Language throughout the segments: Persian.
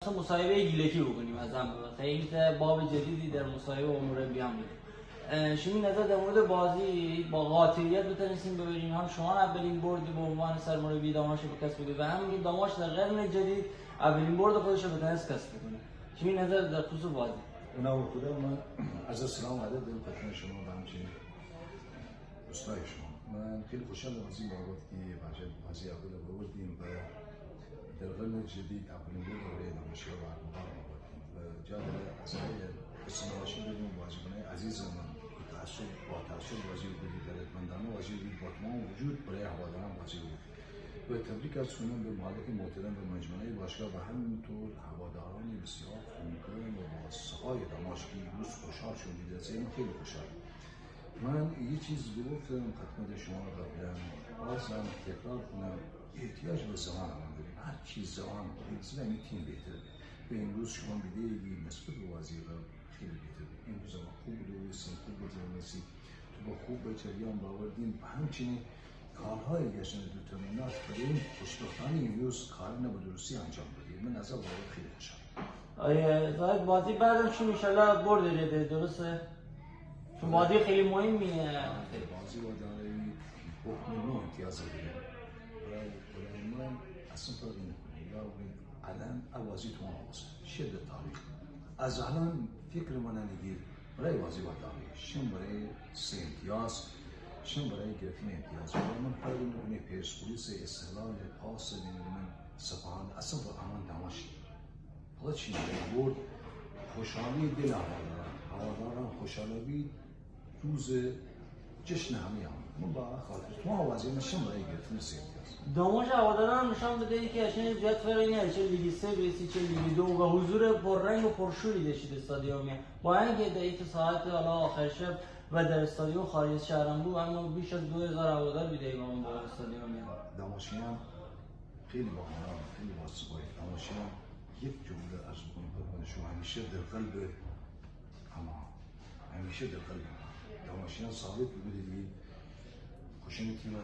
اصلا مصاحبه گیلکی بکنیم از هم. خیلی باب جدیدی در مصاحبه با مربی هم بود. شما نظر در مورد بازی با قاطعیت بتونستیم ببریم، هم شما اولین بردی به عنوان سرمربی داماش به کسب بگید و هم داماش در قرن جدید اولین برد خودش رو بتونست کسب کنه. شما نظر در خصوص بازی؟ اونا خدا من از سلام علیکم دارم خدمت شما و همچنین دوستای شما. من خیلی خوشحالم از این بابت که بازی اول رو بردیم و در قرن جدید اولین برد برای داماشی رو برگزار آوردیم و جا داره از استقبالشون بدیم بازیکنان عزیزمون با تعصب بازی بودید، غیرتمندانه بازی بودید، با تمام وجود برای هواداران بازی بودید و تبریک از کنم به مالک محترم و مجموعه باشگاه و همینطور هواداران بسیار خونگرم و با سهای داماش که روز خوشحال شدید. از این خیلی خوشحال. من یه چیز گفتم خدمت شما قبلا، بازم تکرار کنم، احتیاج به زمان هم داریم. هر چیز زمان مثلا این تیم بهتره. به امروز شما بدهی نسبت به بازی خیلی بهتره. امروز ما خوب بود، خوب بود، تو با خوب به جریان باوردیم و همچنین کارهای گشتن دو تمرینات برای خوشبختانه امروز کار نبود درستی انجام بدیم. من از اول خیلی خوشحالم. آیا بازی بعدم چی میشالله برد دیده درسته؟ چون بازی خیلی مهمیه. بازی با داره حکم نو امتیاز بگیره. برای من اصلا فرقی نکنه. یا الان بازی تو آموزه شده تاریخ. از الان فکر من نگیر برای بازی با داره. شم برای 3 امتیاز، شم برای گرفتن امتیاز. برای من فرقی نکنه پرسپولیس، استقلال، پاس، نمیدونم سپاهان، اصلا با امان دماشی. حالا چی برد خوشحالی دل هواداران خوشحالی روز جشن همه من با خاطر تو آوازی نشون برای گرفتن 3 امتیاز. داماش هواداران نشان بده که اشن زیاد فرقی نداره چه لیگ 3 برسی چه لیگ 2 و حضور پررنگ و پرشوری داشتید استادیوم. با اینکه در این ساعت حالا آخر شب و در استادیوم خارج از شهرم بود، اما بیش از 2000 هوادار بیده با اون با استادیوم. داماشیان خیلی با آرام، خیلی با ثبات. داماشیان یک جمله از بکنم خدمت شما، همیشه در قلب همیشه در قلب داماشیان ثابت بودید خوشن تیم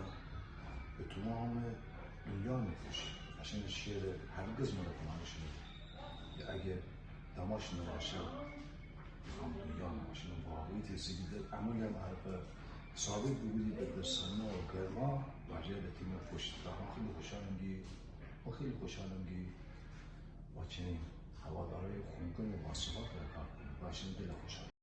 به تمام دنیا میفروشه. عشان شعر هرگز مرتب نشده. اگه داماش نباشه هم دنیا نباشه. واقعی ترسیدی در عمل هم عربه ثابت بودید در سنا و گرما واجه به تیم پشت. خیلی خوشحالم و خیلی خوشحالم با چنین هوادارهای خونگرم و باثبات کار کنیم. باشین دل خوشحال.